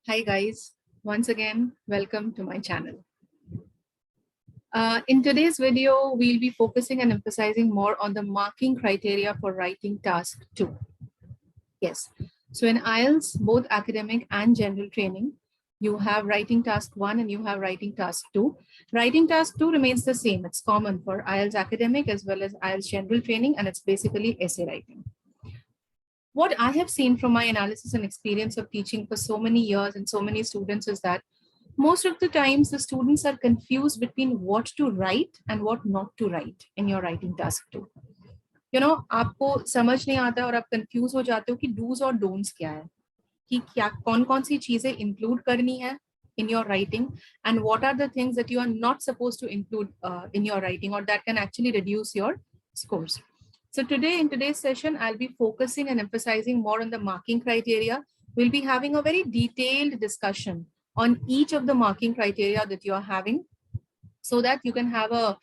Hi guys, once again, welcome to my channel. In today's video, we'll be focusing and emphasizing more on the marking criteria for writing task 2. Yes, so in IELTS, both academic and general training, you have writing task 1 and you have writing task 2. Writing task 2 remains the same. It's common for IELTS academic as well as IELTS general training, and it's basically essay writing. What I have seen from my analysis and experience of teaching for so many years and so many students is that most of the times the students are confused between what to write and what not to write in your writing task 2. You know, आपको समझ नहीं आता और आप confuse हो जाते हो कि do's और don'ts क्या है, कि क्या कौन-कौन सी चीजें include करनी है in your writing and what are the things that you are not supposed to include in your writing or that can actually reduce your scores. So today, in today's session, I'll be focusing and emphasizing more on the marking criteria. We'll be having a very detailed discussion on each of the marking criteria that you're having so that you can have a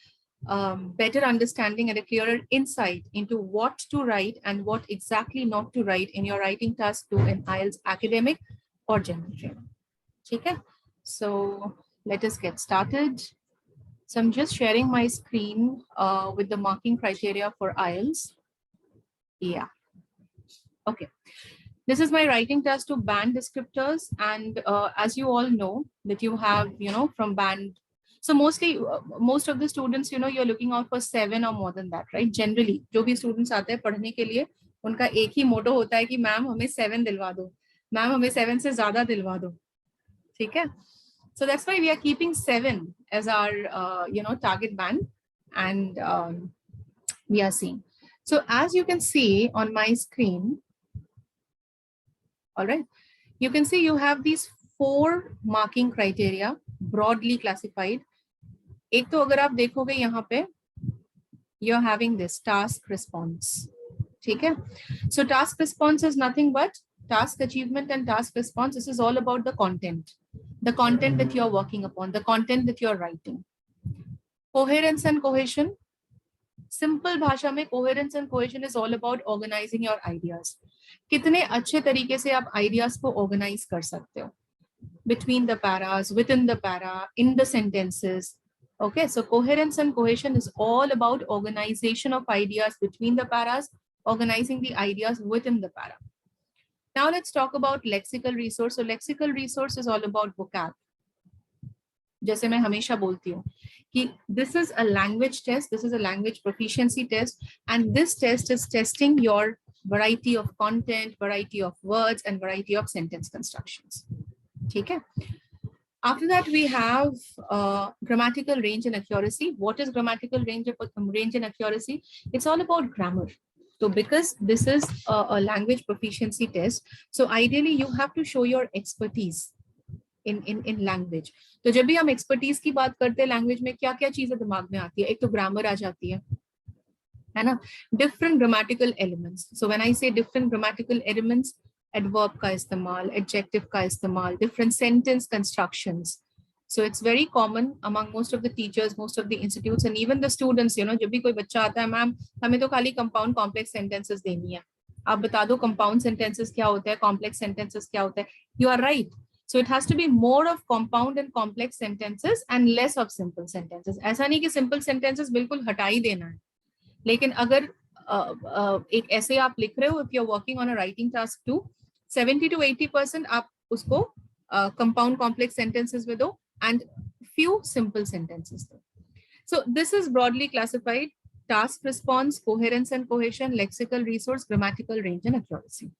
better understanding and a clearer insight into what to write and what exactly not to write in your writing task 2 in IELTS academic or general training. Okay, so let us get started. So I'm just sharing my screen with the marking criteria for IELTS. Yeah. Okay. This is my writing task to band descriptors. And as you all know that you have, from band. So mostly, most of the students, you're looking out for 7 or more than that, right? Generally, जो भी students आते हैं पढ़ने के लिए, उनका एक ही मोटो होता है कि मैम हमें 7 दिलवा दो, मैम हमें 7 से ज़्यादा दिलवा दो, ठीक है? So that's why we are keeping 7 as our, target band, and we are seeing. So as you can see on my screen, all right, you can see you have these 4 marking criteria broadly classified. एक तो अगर आप देखोगे यहाँ पे, you're having this task response, ठीक है? So task response is nothing but task achievement and task response. This is all about the content that you're working upon, the content that you're writing. Coherence and cohesion. Simple भाषा में coherence and cohesion is all about organizing your ideas. कितने अच्छे तरीके से आप ideas को organize कर सकते हो between the paras, within the para, in the sentences. Okay, so coherence and cohesion is all about organization of ideas between the paras, organizing the ideas within the para. Now let's talk about lexical resource. So lexical resource is all about vocab. जैसे मैं हमेशा बोलती हूँ कि this is a language test, this is a language proficiency test, and this test is testing your variety of content, variety of words, and variety of sentence constructions. ठीक है? After that, we have grammatical range and accuracy. What is grammatical range and accuracy? It's all about grammar. So because this is a language proficiency test, so ideally you have to show your expertise in language. तो जब भी हम expertise की बात करते हैं language में क्या क्या चीजें दिमाग में आती है? एक तो grammar आ जाती है ना? Different grammatical elements. So when I say different grammatical elements, adverb का इस्तेमाल, adjective का इस्तेमाल, different sentence constructions. So it's very common among most of the teachers, most of the institutes, and even the students. जब भी कोई बच्चा आता है, मैम हमें तो खाली compound complex sentences देनी है. आप बता दो compound sentences क्या होता है, complex sentences क्या होता है. You are right. So it has to be more of compound and complex sentences and less of simple sentences. ऐसा नहीं कि simple sentences बिल्कुल हटा ही देना है. लेकिन अगर एक ऐसे आप लिख रहे हो, if you're working on a writing task 2, 70 to 80% आप उसको compound complex sentences में दो and few simple sentences दो. So this is broadly classified: task response, coherence and cohesion, lexical resource, grammatical range and accuracy.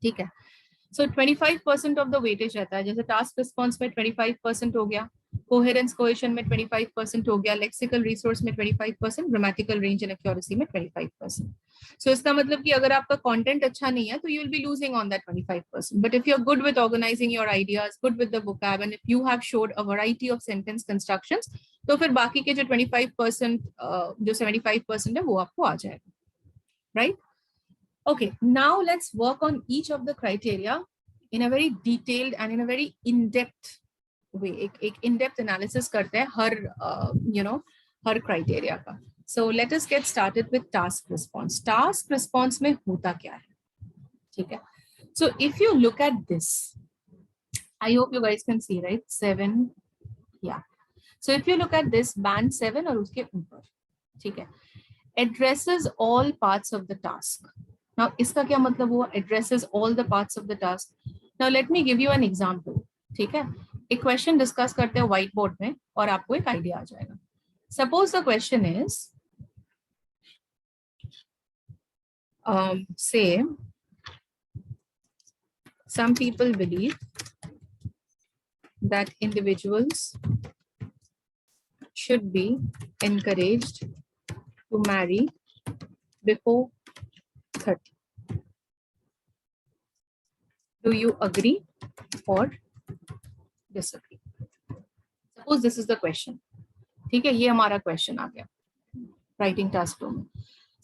ठीक है? So 25% of the weightage रहता है. जैसे task response में 25% हो गया, coherence cohesion में 25% हो गया, lexical resource में 25%, grammatical range and accuracy में 25%. So इसका मतलब कि अगर आपका content अच्छा नहीं है तो you will be losing on that 25%. But if you're good with organizing your ideas, good with the vocab, and if you have showed a variety of sentence constructions, तो फिर बाकी के जो 25%, जो 75% है वो आपको आ जाएगा, right? Okay, now let's work on each of the criteria in a very detailed and in a very in-depth way. एक in-depth analysis करते हैं हर criteria का. So let us get started with task response. Task response में होता क्या है? ठीक है? So if you look at this, I hope you guys can see, right? 7, yeah. So if you look at this band 7 और उसके ऊपर, ठीक है, addresses all parts of the task. Now इसका क्या मतलब हुआ? Addresses all the parts of the task. Now let me give you an example. ठीक है, एक क्वेश्चन डिस्कस करते हैं व्हाइट बोर्ड में और आपको एक आइडिया आ जाएगा. Suppose the question is, say some people believe that individuals should be encouraged to marry before 30. Do you agree or disagree? Suppose this is the question. ठीक है, ये हमारा क्वेश्चन आ गया राइटिंग टास्क 2 में.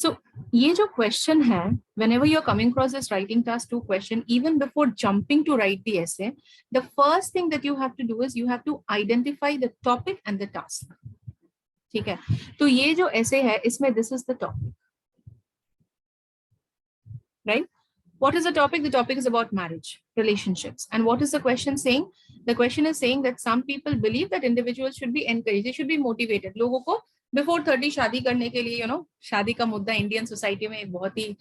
So ये जो question है, whenever you are coming across this writing task 2 question, even before jumping to write the essay, the first thing that you have to do is you have to identify the topic and the task. ठीक है, तो ये जो essay है इसमें this is the topic, right? What is the topic? The topic is about marriage, relationships. And what is the question saying? The question is saying that some people believe that individuals should be encouraged, they should be motivated. लोगों को before 30 शादी करने के लिए, शादी का मुद्दा Indian society में एक बहुत ही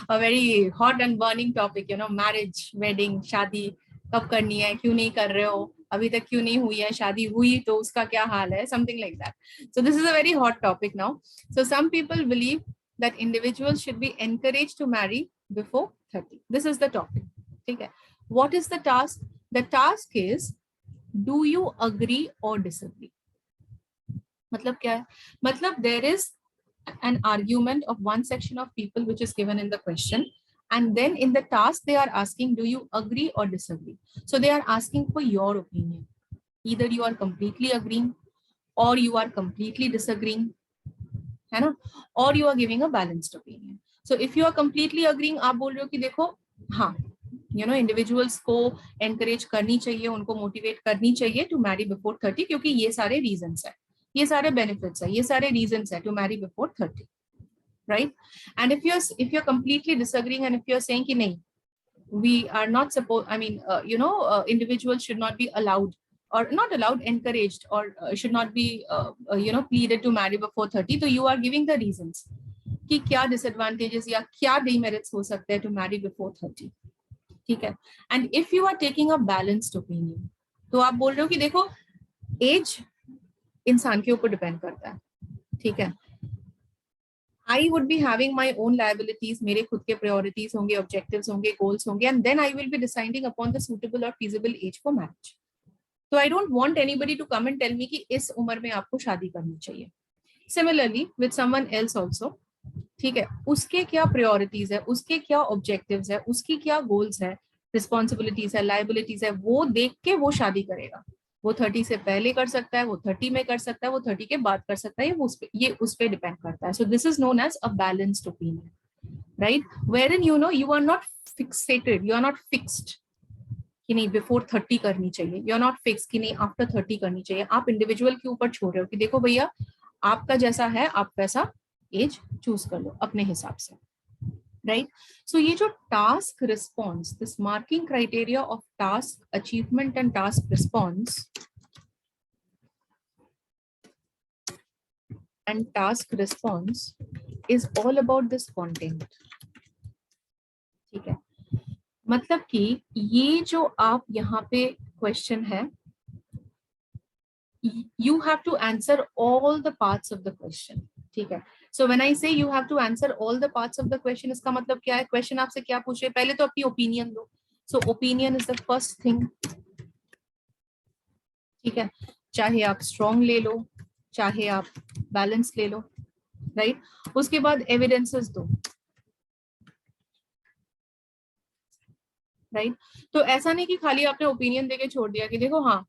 a very hot and burning topic, marriage, wedding, शादी कब करनी है, क्यों नहीं कर रहे हो, अभी तक क्यों नहीं हुई है, शादी हुई तो उसका क्या हाल है, something like that. So this is a very hot topic now. So some people believe that individuals should be encouraged to marry before 30. This is the topic. Okay. What is the task? The task is, do you agree or disagree? मतलब क्या है? मतलब there is an argument of one section of people which is given in the question, and then in the task they are asking, do you agree or disagree? So they are asking for your opinion. Either you are completely agreeing or you are completely disagreeing, है ना, और you are giving a balanced opinion. So if you are completely agreeing, आप बोल रहे हो कि देखो हाँ, इंडिविजुअल्स को एनकरेज करनी चाहिए, उनको मोटिवेट करनी चाहिए टू मैरी बिफोर 30, क्योंकि ये सारे रीजंस है, ये सारे बेनिफिट्स है, ये सारे रीजंस है to marry before 30, right? And if you are completely disagreeing and if you are saying कि नहीं, we are not supposed, individuals should not be allowed or not allowed, encouraged, or should not be pleaded to marry before 30. So you are giving the reasons कि क्या disadvantages या क्या demerits हो सकते हैं to marry before 30. ठीक है. And if you are taking a balanced opinion, तो आप बोल रहे हो कि देखो age इंसान के ऊपर डिपेंड करता है, ठीक है. I would be having my own liabilities, मेरे खुद के priorities होंगे, objectives होंगे, goals होंगे, and then I will be deciding upon the suitable or feasible age for marriage. So I don't want anybody to come and tell me कि इस उम्र में आपको शादी करनी चाहिए. Similarly with someone else also, ठीक है, उसके क्या priorities है, उसके क्या objectives है, उसकी क्या goals है, responsibilities है, liabilities है, वो देख के वो शादी करेगा. वो 30 से पहले कर सकता है, वो 30 में कर सकता है, वो 30 के बाद कर सकता है, ये उस पे डिपेंड करता है. So this is known as a balanced opinion, right? Wherein you are not fixated, you are not fixed कि नहीं बिफोर 30 करनी चाहिए, यू आर नॉट फिक्स कि नहीं आफ्टर 30 करनी चाहिए. आप इंडिविजुअल के ऊपर छोड़ रहे हो कि देखो भैया आपका जैसा है आप वैसा एज चूज कर लो अपने हिसाब से, राइट? सो ये जो task response, this marking criteria of task achievement and task response and task response is all about this content. ठीक है, मतलब कि ये जो आप यहाँ पे क्वेश्चन है, you have to answer all the parts of the question. ठीक है. So when I say you have to answer all the parts of the question, इसका मतलब क्या है? क्वेश्चन आपसे क्या पूछे? पहले तो अपनी ओपिनियन दो. So opinion is the first thing. ठीक है, चाहे आप स्ट्रॉन्ग ले लो, चाहे आप बैलेंस ले लो, राइट? उसके बाद एविडेंसेस दो, राइट? तो ऐसा नहीं कि खाली आपने ओपिनियन देके छोड़ दिया कि देखो हाँ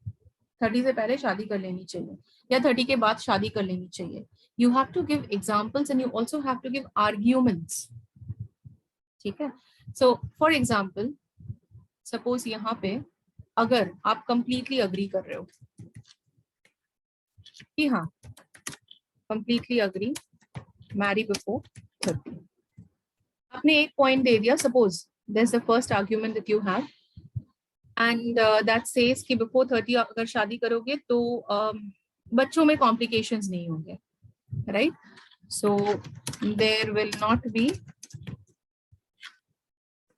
30 से पहले शादी कर लेनी चाहिए या 30 के बाद शादी कर लेनी चाहिए. You have to give examples and you also have to give arguments. ठीक है. सो फॉर एग्जांपल, सपोज यहाँ पे अगर आप कंप्लीटली अग्री कर रहे हो कि हाँ कंप्लीटली अग्री मैरी बिफोर 30, आपने एक पॉइंट दे दिया. Suppose that's the first argument that you have and that says कि बिफोर 30 अगर शादी करोगे तो बच्चों में कॉम्प्लिकेशंस नहीं होंगे, right? So there will not be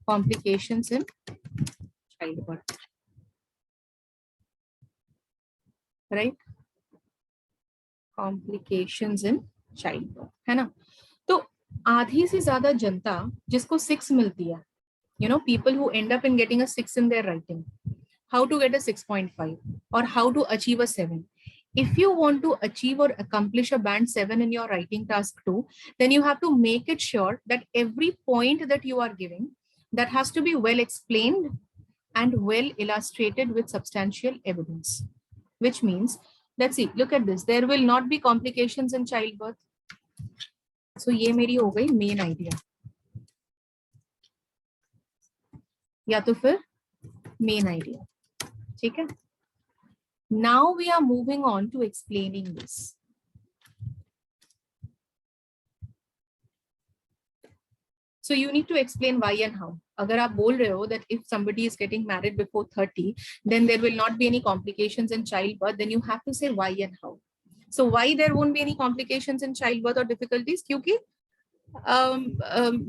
complications in childbirth, right? Complications in childbirth, है ना? तो आधी से ज्यादा जनता जिसको 6 मिलती है, you know, people who end up in getting a 6 in their writing, how to get a 6.5 or how to achieve a 7. If you want to achieve or accomplish a band 7 in your writing task 2, then you have to make it sure that every point that you are giving, that has to be well explained and well illustrated with substantial evidence, which means, let's see, look at this, there will not be complications in childbirth. So ये मेरी हो गई main idea, या तो फिर main idea, ठीक है? Now we are moving on to explaining this. So you need to explain why and how. अगर आप बोल रहे हो that if somebody is getting married before 30, then there will not be any complications in childbirth, then you have to say why and how. So why there won't be any complications in childbirth or difficulties? क्योंकि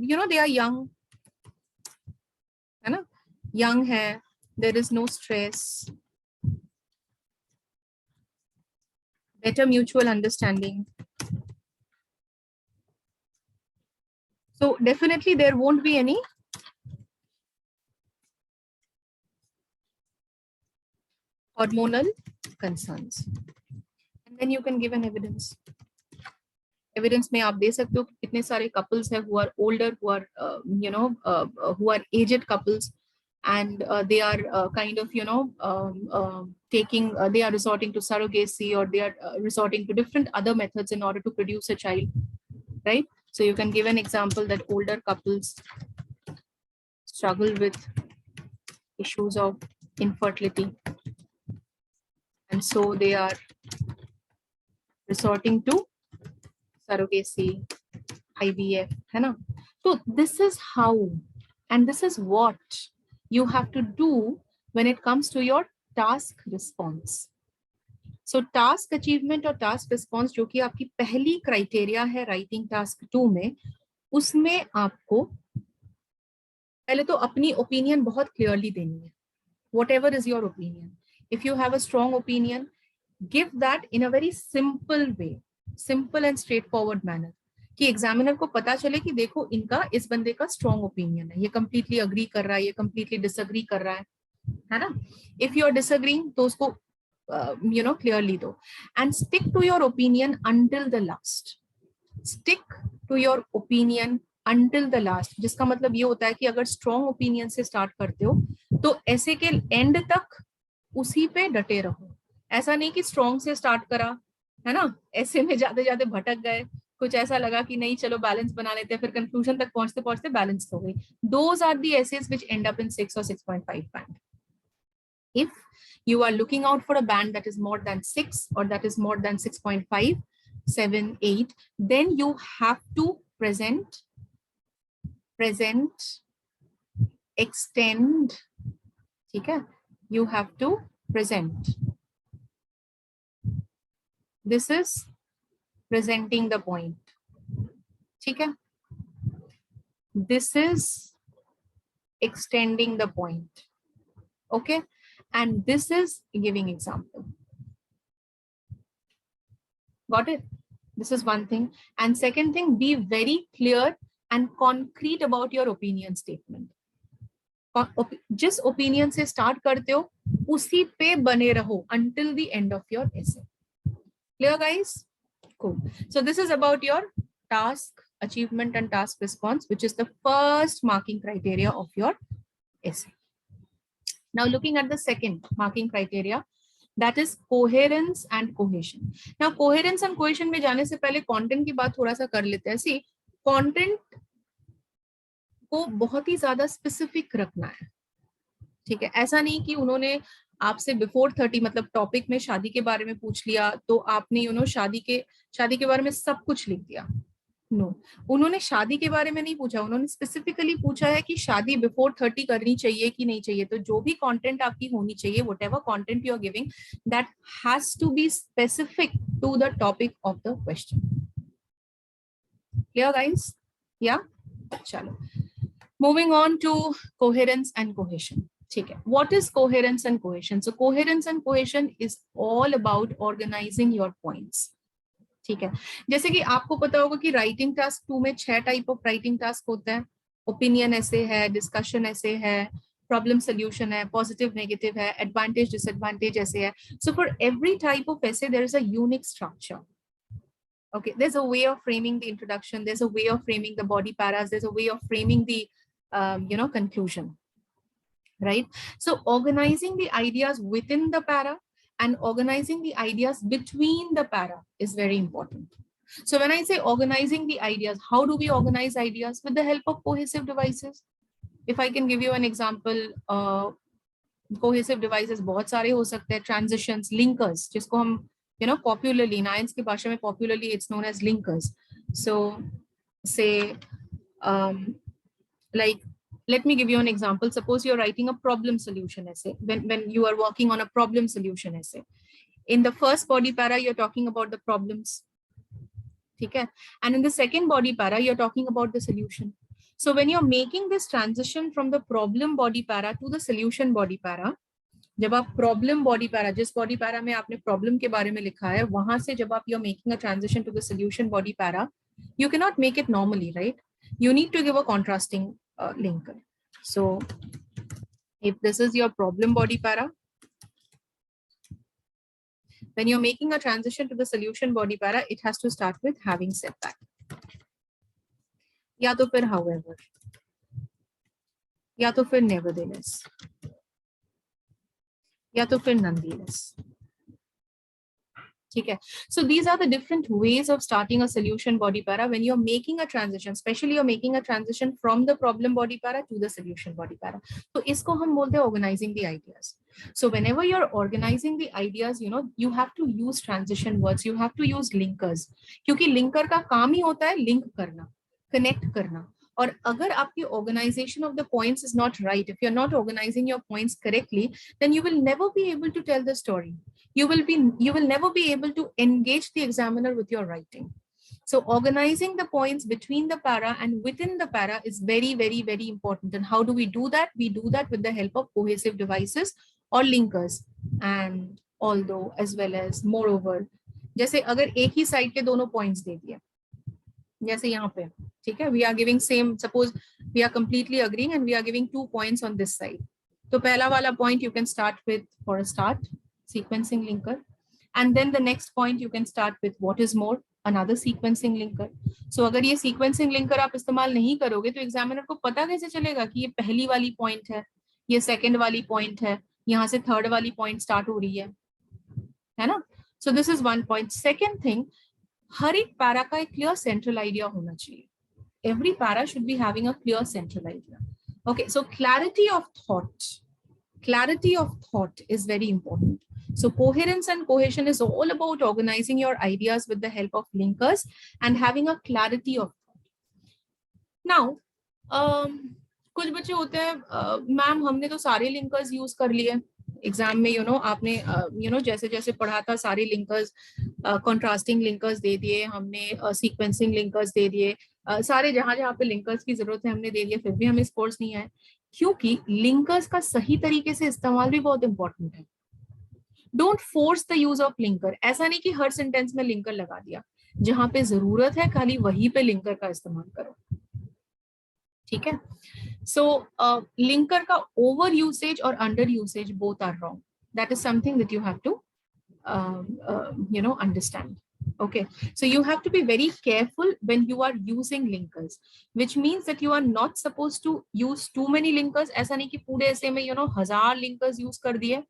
you know, they are young, है ना? Young है, there is no stress, better mutual understanding. So definitely there won't be any hormonal concerns. And then you can give an evidence. Evidence में आप दे सकते हो कितने सारे couples हैं who are older, who are you know who are aged couples, and they are kind of, you know, taking they are resorting to surrogacy, or they are resorting to different other methods in order to produce a child, right? So you can give an example that older couples struggle with issues of infertility, and so they are resorting to surrogacy, IVF, है ना? So this is how and this is what you have to do when it comes to your task response. So task achievement और task response जो कि आपकी पहली criteria है writing task 2 में, उसमें आपको पहले तो अपनी ओपिनियन बहुत क्लियरली देनी है. Whatever is your opinion, if you have a strong opinion, give that in a very simple way, simple and straightforward manner, कि एग्जामिनर को पता चले कि देखो इनका इस बंदे का स्ट्रॉन्ग ओपिनियन है, ये कंप्लीटली अग्री कर रहा है, ये कंप्लीटली डिसएग्री कर रहा है ना? इफ यू आर डिसएग्रीइंग तो उसको यू नो क्लियरली दो, and stick to your opinion until the last. Stick to your opinion until the last, जिसका मतलब ये होता है कि अगर स्ट्रॉन्ग ओपिनियन से स्टार्ट करते हो तो ऐसे के एंड तक उसी पे डटे रहो. ऐसा नहीं कि स्ट्रॉन्ग से स्टार्ट करा, है ना, ऐसे में जाते जाते भटक गए, कुछ ऐसा लगा कि नहीं चलो बैलेंस बना लेते हैं, फिर कंक्लूजन तक पहुंचते पहुंचते बैलेंस हो गई. Those are the essays which end up in 6 or 6.5 band. If you are looking out for a band that is more than 6 or that is more than 6.5, 7, 8, then you have to present, extend, okay? You have to present. This is presenting the point. Okay? This is extending the point. Okay? And this is giving example. Got it? This is one thing. And second thing, be very clear and concrete about your opinion statement. जिस opinion से start करते हो उसी पे बने रहो until the end of your essay. Clear, guys? Cool. So this is about your task achievement and task response, which is the first marking criteria of your essay. Now looking at the second marking criteria, that is coherence and cohesion. Now coherence and cohesion में जाने से पहले content की बात थोड़ा सा कर लेते हैं. See, content को बहुत ही ज्यादा स्पेसिफिक रखना है, ठीक है? ऐसा नहीं कि उन्होंने आपसे बिफोर 30 मतलब टॉपिक में शादी के बारे में पूछ लिया तो आपने शादी के बारे में सब कुछ लिख दिया. नो, उन्होंने शादी के बारे में नहीं पूछा, उन्होंने स्पेसिफिकली पूछा है कि शादी बिफोर 30 करनी चाहिए कि नहीं चाहिए। तो जो भी कंटेंट आपकी होनी चाहिए, whatever content you are giving, that has to be specific to the topic of the question. Clear guys? या चलो, moving on to coherence and cohesion. ठीक है, what is coherence and cohesion? So coherence and cohesion is all about organising your points. ठीक है, जैसे कि आपको पता होगा कि राइटिंग टास्क 2 में 6 टाइप ऑफ राइटिंग टास्क होता है। ओपिनियन ऐसे है, डिस्कशन ऐसे है, प्रॉब्लम सोल्यूशन है, पॉजिटिव नेगेटिव है, एडवांटेज डिसएडवांटेज ऐसे है। So for every type of essay there is a unique structure. Okay, there's a way of framing the introduction, there's a way of framing the body paras, there's a way of framing the conclusion, right? So organizing the ideas within the para and organizing the ideas between the para is very important. So when I say organizing the ideas, how do we organize ideas? With the help of cohesive devices. If I can give you an example, cohesive devices बहुत सारे हो सकते हैं. Transitions, linkers, जिसको हम popularly, IELTS की भाषा में popularly it's known as linkers. So say like, let me give you an example. Suppose you're writing a problem solution essay. When you are working on a problem solution essay, in the first body para you're talking about the problems, okay? And in the second body para you're talking about the solution. So when you're making this transition from the problem body para to the solution body para, जब आप problem body para, जिस body para में आपने problem के बारे में लिखा है, वहां से जब आप you are making a transition to the solution body para, you cannot make it normally, right? You need to give a contrasting linker. So if this is your problem body para, when you're making a transition to the solution body para, it has to start with having said that, या तो फिर however, या तो फिर nevertheless, या तो फिर nonetheless. ठीक है, so these are the different ways of starting a solution body para when you're making a transition, especially you're making a transition from the problem body para to the solution body para. तो इसको हम बोलते हैं organizing the ideas. So whenever you're organizing the ideas, you have to use transition words, you have to use linkers, क्योंकि linker का काम ही होता है link करना, connect करना. और अगर आपकी organization of the points is not right, if you're not organizing your points correctly, then you will never be able to tell the story. You will never be able to engage the examiner with your writing. So organizing the points between the para and within the para is very, very, very important. And how do we do that? We do that with the help of cohesive devices or linkers, and although as well as moreover, जैसे अगर एक ही side के दोनों points दे दिए, जैसे यहाँ पे, ठीक है, we are giving same, suppose we are completely agreeing and we are giving 2 points on this side. तो पहला वाला point you can start with, for a start, sequencing linker, and then the next point you can start with what is more, another sequencing linker. So अगर ये sequencing linker आप इस्तेमाल नहीं करोगे तो एग्जामिनर को पता कैसे चलेगा कि ये पहली वाली पॉइंट है, ये सेकंड वाली पॉइंट है, यहाँ से थर्ड वाली पॉइंट स्टार्ट हो रही है ना? So this is one point. Second thing, हर एक पैरा का एक क्लियर सेंट्रल आइडिया होना चाहिए. Every para should be having a clear central idea. Okay, so clarity of thought is very important. So coherence and cohesion is all about organizing your ideas with the help of linkers and having a clarity of thought. Now, कुछ बच्चे होते हैं, ma'am हमने तो सारे linkers use कर लिए exam में, आपने जैसे जैसे पढ़ा था सारे लिंकर्स, कॉन्ट्रास्टिंग लिंकर्स दे दिए हमने, सीक्वेंसिंग लिंकर्स दे दिए, सारे जहां जहां पे लिंकर्स की जरूरत है हमने दे दिया, फिर भी हमें स्कोर्स नहीं आए, क्योंकि लिंकर्स का सही तरीके से इस्तेमाल भी बहुत इंपॉर्टेंट है. Don't force the use of linker. ऐसा नहीं कि हर सेंटेंस में लिंकर लगा दिया, जहां पे जरूरत है खाली वहीं पे लिंकर का इस्तेमाल करो. ठीक है, so linker का over usage और under usage both are wrong. That is something that you have to understand. Okay, so you have to be very careful when you are using linkers, which means that you are not supposed to use too many linkers. ऐसा नहीं कि पूरे ऐसे में 1000 linkers use कर दिए,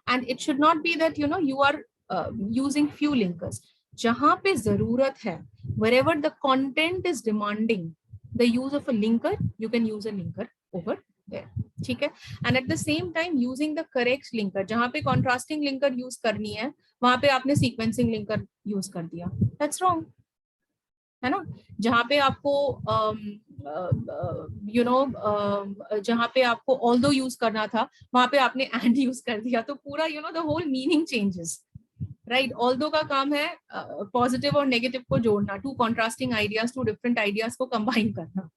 and it should not be that you are using few linkers. जहां पे जरूरत है, wherever the content is demanding the use of a linker, you can use a linker over there. ठीक है, and at the same time using the correct linker. जहां पे contrasting linker use करनी है, वहां पे आपने sequencing linker use कर दिया, that's wrong. है ना, जहाँ पे आपको जहाँ पे आपको ऑल्दो यूज करना था वहां पे आपने एंड यूज कर दिया, तो पूरा the whole meaning changes, right. Although का काम है पॉजिटिव और नेगेटिव को जोड़ना, two contrasting ideas, two different ideas को कंबाइन करना,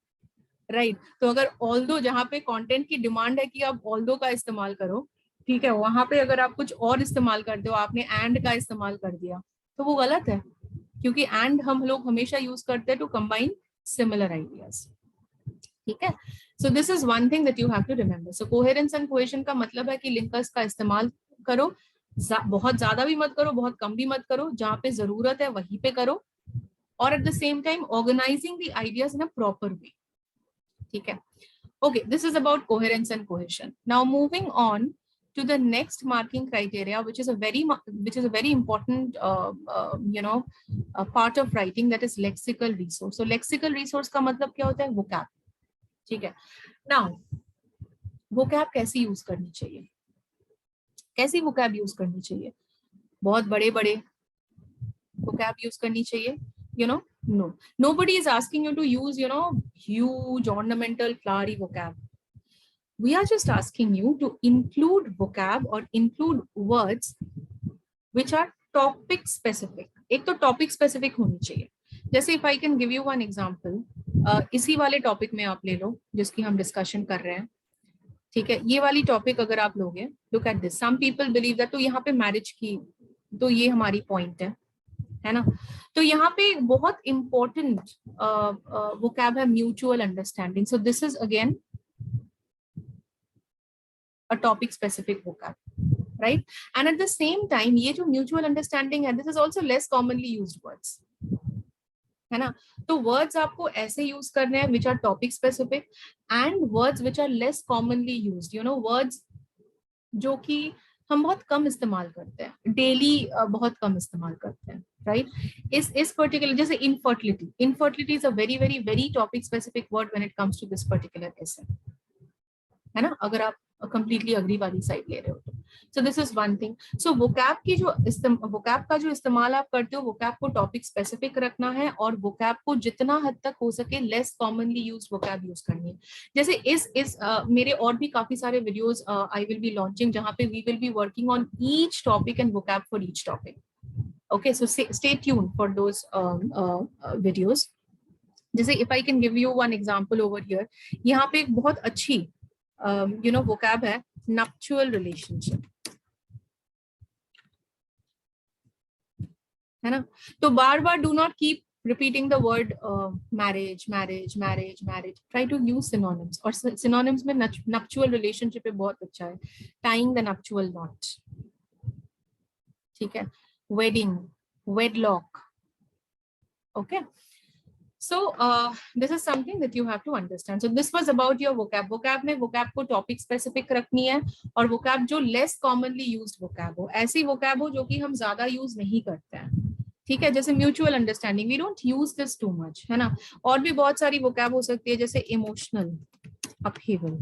राइट। तो अगर ऑल्दो जहाँ पे कंटेंट की डिमांड है कि आप ऑल्दो का इस्तेमाल करो, ठीक है, वहां पे अगर आप कुछ और इस्तेमाल करते हो, आपने एंड का इस्तेमाल कर दिया, तो वो गलत है, क्योंकि एंड हम लोग हमेशा यूज करते हैं टू कंबाइन सिमिलर आइडियाज, ठीक है। So this is one thing that you have to remember. So coherence and cohesion का मतलब है कि लिंकर्स का इस्तेमाल करो, बहुत ज्यादा भी मत करो, बहुत कम भी मत करो, जहां पे जरूरत है वहीं पे करो, और at the same time organising the ideas in a proper way, ठीक है। Okay, this is about coherence and cohesion. Now moving on to the next marking criteria, which is a very important part of writing, that is lexical resource. So lexical resource का मतलब क्या होता है? vocab, ठीक है। Now vocab कैसे use करनी चाहिए, कैसी vocab यूज करनी चाहिए? बहुत बड़े बड़े vocab यूज करनी चाहिए, no, nobody is asking you to use huge ornamental flowery vocab. We are just asking you to include vocab or include words which are topic specific. एक तो topic specific होनी चाहिए, जैसे if I can give you one example, इसी वाले topic में आप ले लो जिसकी हम डिस्कशन कर रहे हैं, ठीक है। ये वाली टॉपिक अगर आप लोगे, look at this, some people believe that, तो यहाँ पे मैरिज की, तो ये हमारी पॉइंट है ना। तो यहाँ पे बहुत इंपॉर्टेंट vocab है mutual understanding. So this is again a topic specific vocab, right? And at the same time, ये जो mutual understanding है, this is also less commonly used words, है ना। तो words आपको ऐसे use करने हैं which are topic specific, and words which are less commonly used, words जो कि हम बहुत कम इस्तेमाल करते हैं डेली, बहुत कम इस्तेमाल करते हैं, राइट। इस पर्टिकुलर, जैसे infertility is a very very very topic specific word when it comes to this particular essay, है ना, अगर आप कंप्लीटली अग्री वाली साइड ले रहे हो तो। सो this is one thing. So vocab की जो वोकैब का जो इस्तेमाल आप करते हो, वोकैब को टॉपिक स्पेसिफिक रखना है, और वोकैब को जितना हद तक हो सके less commonly use vocab use करनी है। जैसे इस मेरे और भी काफी सारे videos I will be launching, जहां पे we will be working on each topic and vocab for each topic. Okay, so stay tuned for those videos. जैसे if I can give you one example over here, यहाँ पे एक बहुत अच्छी vocab है nuptial relationship, है ना। तो बार बार do not keep repeating the word marriage, marriage, marriage, marriage. Try to use synonyms, और synonyms में nuptial relationship बहुत अच्छा है, tying the nuptial knot, ठीक है, wedding, wedlock, okay. So this is something that you have to understand. So this was about your vocab. Vocab में vocab को topic specific रखनी है, और vocab जो less commonly used vocab हो, ऐसी vocab हो जो कि हम ज्यादा use नहीं करते हैं, ठीक है। जैसे mutual understanding, we don't use this too much, है ना। और भी बहुत सारी vocab हो सकती है, जैसे emotional upheaval,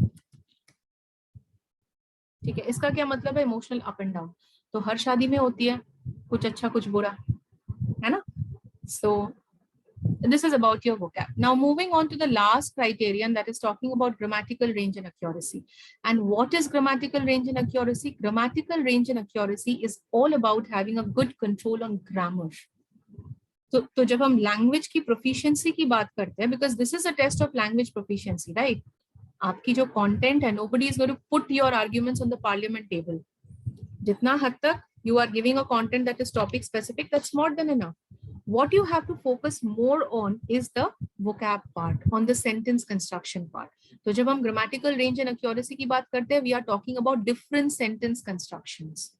ठीक है। इसका क्या मतलब है? emotional up and down, तो हर शादी में होती है, कुछ अच्छा कुछ बुरा, है ना। So this is about your vocab. Now moving on to the last criterion, that is talking about grammatical range and accuracy. And what is grammatical range and accuracy? Grammatical range and accuracy is all about having a good control on grammar. तो जब हम language की proficiency की बात करते हैं, because this is a test of language proficiency, right. आपकी जो कंटेंट है, nobody is going to put your arguments on the parliament table. जितना हद तक you are giving a content that is topic specific, that's more than enough. What you have to focus more on is the vocab part, on the sentence construction part. तो जब हम grammatical range and accuracy की बात करते हैं, we are talking about different sentence constructions.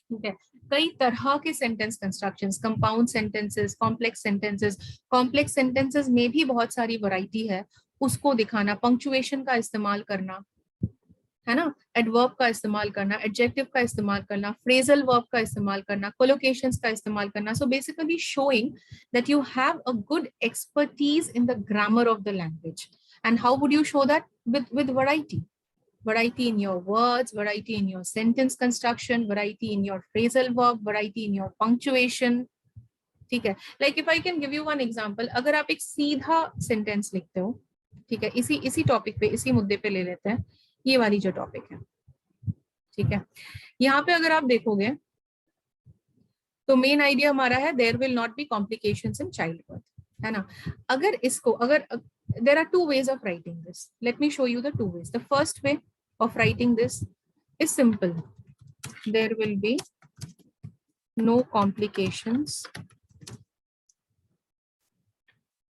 ठीक है, कई तरह के sentence constructions, compound sentences, complex sentences. Complex sentences में भी बहुत सारी वैरायटी है, उसको दिखाना, पंक्चुएशन का इस्तेमाल करना, है ना, एडवर्ब का इस्तेमाल करना, एडजेक्टिव का इस्तेमाल करना, फ्रेजल वर्ब का इस्तेमाल करना, कोलोकेशंस का इस्तेमाल करना। So basically showing that you have a good expertise in the grammar of the language. And how would you show that? With variety, variety in your words, variety in your sentence construction, variety in your phrasal verb, variety in your punctuation, ठीक है, like if I can give you one example, अगर आप एक सीधा sentence लिखते हो, ठीक है, इसी टॉपिक पे, इसी मुद्दे पे ले लेते हैं, ये वाली जो टॉपिक है, ठीक है, यहाँ पे अगर आप देखोगे तो मेन आइडिया हमारा है there will not be complications in childbirth, है ना। अगर इसको, अगर there are two ways of writing this, let me show you the two ways. The first way of writing this is simple, there will be no complications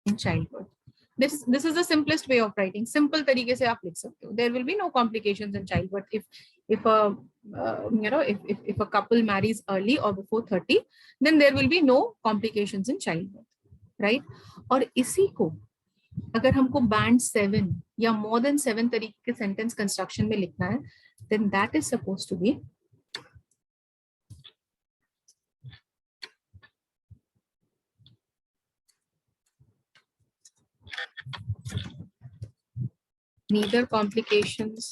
in childhood. This is the simplest way of writing. Simple तरीके से आप लिख सकते हो. There will be no complications in childhood if a if a couple marries early or before 30, then there will be no complications in childhood, right? और इसी को अगर हमको band 7 या more than 7 तरीके के sentence construction में लिखना है, then that is supposed to be neither complications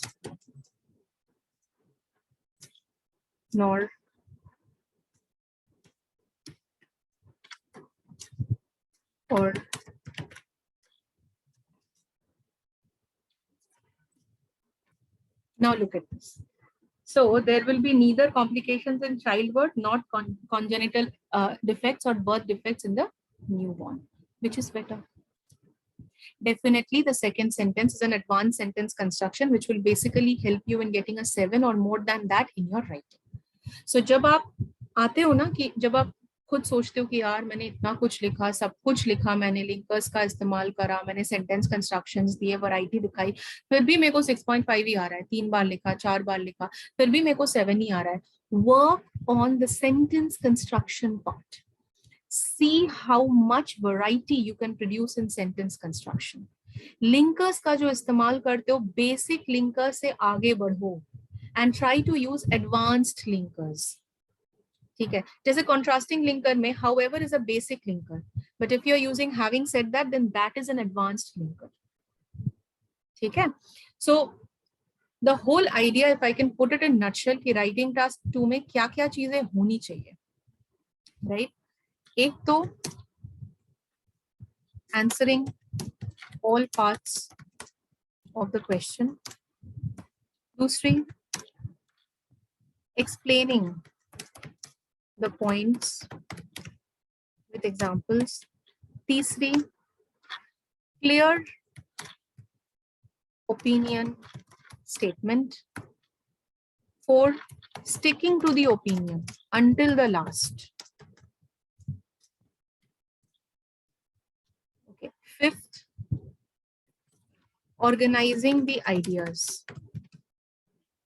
nor or now look at this. So there will be neither complications in childbirth, not congenital defects or birth defects in the newborn. Which is better? Definitely the second sentence is an advanced sentence construction which will basically help you in getting a 7 or more than that in your writing. So जब आप आते हो ना कि जब आप खुद सोचते हो कि यार मैंने इतना कुछ लिखा, सब कुछ लिखा, मैंने लिंकर्स का इस्तेमाल करा, मैंने सेंटेंस कंस्ट्रक्शंस दिए, वैरायटी दिखाई, फिर भी मेरे को 6.5 ही आ रहा है, 3 बार लिखा, 4 बार लिखा, फिर भी मेरे को 7 ही आ रहा है. Work on the sentence construction part. See how much variety you can produce in sentence construction. Linkers का जो इस्तेमाल करते हो, basic linkers से आगे बढ़ो and try to use advanced linkers. ठीक है, जैसे contrasting linker में however is a basic linker, but if you're using having said that, then that is an advanced linker. ठीक है, so the whole idea, if I can put it in nutshell, कि writing task 2 में क्या क्या चीजें होनी चाहिए, right? एक तो answering all parts of the question. दूसरी explaining the points with examples. तीसरी clear opinion statement. 4, sticking to the opinion until the last. Okay. 5th, organizing the ideas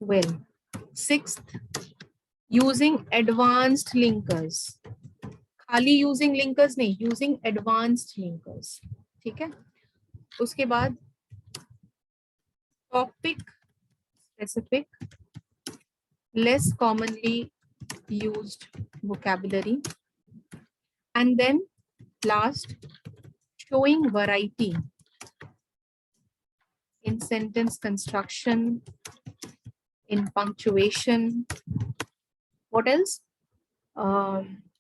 well. 6th, using advanced linkers. खाली using linkers नहीं, using advanced linkers. ठीक है, उसके बाद topic specific, less commonly used vocabulary, and then last, showing variety in sentence construction, in punctuation, what else?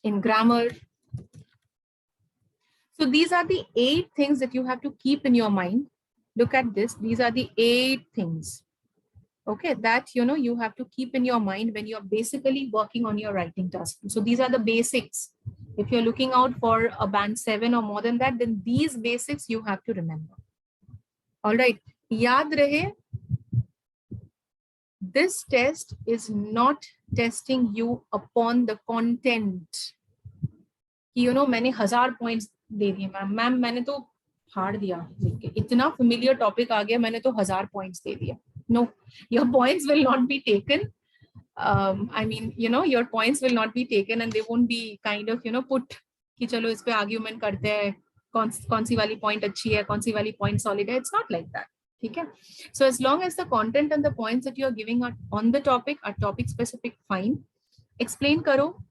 In grammar. So these are the 8 things that you have to keep in your mind. Look at this. These are the 8 things, okay, that you have to keep in your mind when you're basically working on your writing task. So these are the basics. If you're looking out for a band 7 or more than that, then these basics you have to remember. All right. Yaad rahe, this test is not testing you upon the content. मैंने 1000 points दे दिए ma'am, मैंने तो फाड़ दिया, इतना familiar topic आ गया, मैंने तो 1000 points दे दिया. No, your points will not be taken. I mean, your points will not be taken and they won't be kind of, put कि चलो इस पे argument करते हैं, कौन सी वाली point अच्छी है, कौन सी वाली point solid है. It's not like that. ठीक है. So as long as the content and the points that you are giving are on the topic are topic specific, fine. Explain करो,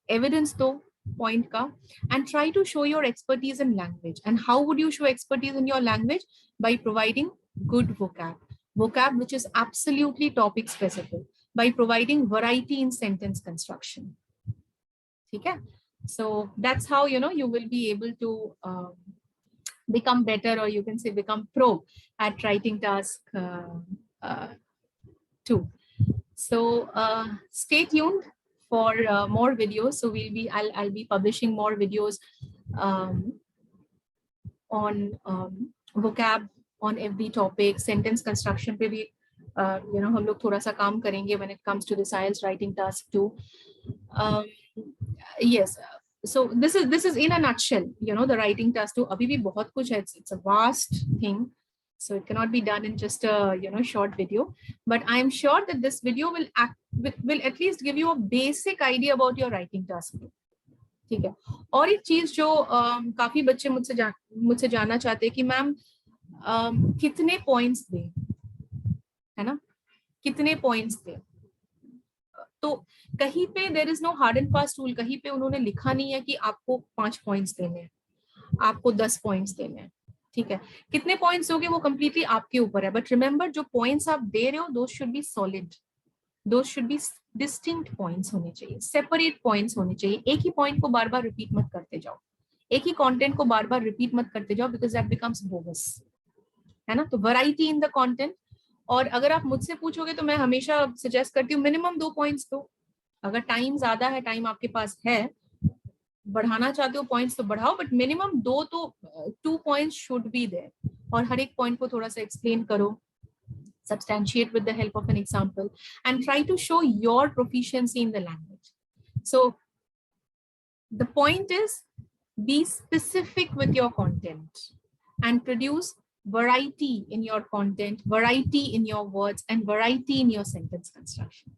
evidence दो point का, and try to show your expertise in language. And how would you show expertise in your language? By providing good vocab which is absolutely topic specific, by providing variety in sentence construction. ठीक है. So that's how, you know, you will be able to become better, or you can say become pro at writing task uh, 2. So stay tuned for more videos. So I'll be publishing more videos um, on vocab, on every topic, sentence construction पे भी you know हम लोग थोड़ा सा काम करेंगे when it comes to this IELTS writing task too. Yes, so this is in a nutshell, you know, the writing task too. अभी भी बहुत कुछ है, it's a vast thing. So it cannot be done in just a, you know, short video, but I am sure that this video will at least give you a basic idea about your writing task. ठीक है. और एक चीज जो काफी बच्चे मुझसे जानना चाहते हैं कि मैम कितने पॉइंट्स दें, है ना, कितने पॉइंट्स दें. तो कहीं पे there is no hard and fast rule, कहीं पे उन्होंने लिखा नहीं है कि आपको 5 पॉइंट्स देने हैं, आपको 10 पॉइंट्स देने हैं. ठीक है, कितने पॉइंट्स होंगे वो कंप्लीटली आपके ऊपर है. बट रिमेंबर, जो पॉइंट्स आप दे रहे हो those should be solid, those should be distinct points होने चाहिए, सेपरेट पॉइंट्स होने चाहिए. एक ही पॉइंट को बार बार रिपीट मत करते जाओ, एक ही कंटेंट को बार बार रिपीट मत करते जाओ, बिकॉज दैट बिकम्स बोगस, है ना. तो वैरायटी इन द कंटेंट. और अगर आप मुझसे पूछोगे तो मैं हमेशा सजेस्ट करती हूँ मिनिमम 2 पॉइंट्स दो. अगर टाइम ज्यादा है, टाइम आपके पास है, बढ़ाना चाहते हो पॉइंट्स तो बढ़ाओ, but minimum 2 points should be there. और हर एक पॉइंट को थोड़ा सा एक्सप्लेन करो, substantiate with the help of an example, and try to show your proficiency in the language. So the point is, be specific with your content and produce variety in your content, variety in your words, and variety in your sentence construction.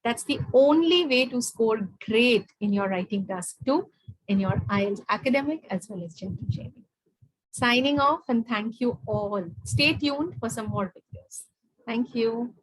That's the only way to score great in your writing task 2, in your IELTS academic as well as general training. Signing off, and thank you all. Stay tuned for some more videos. Thank you.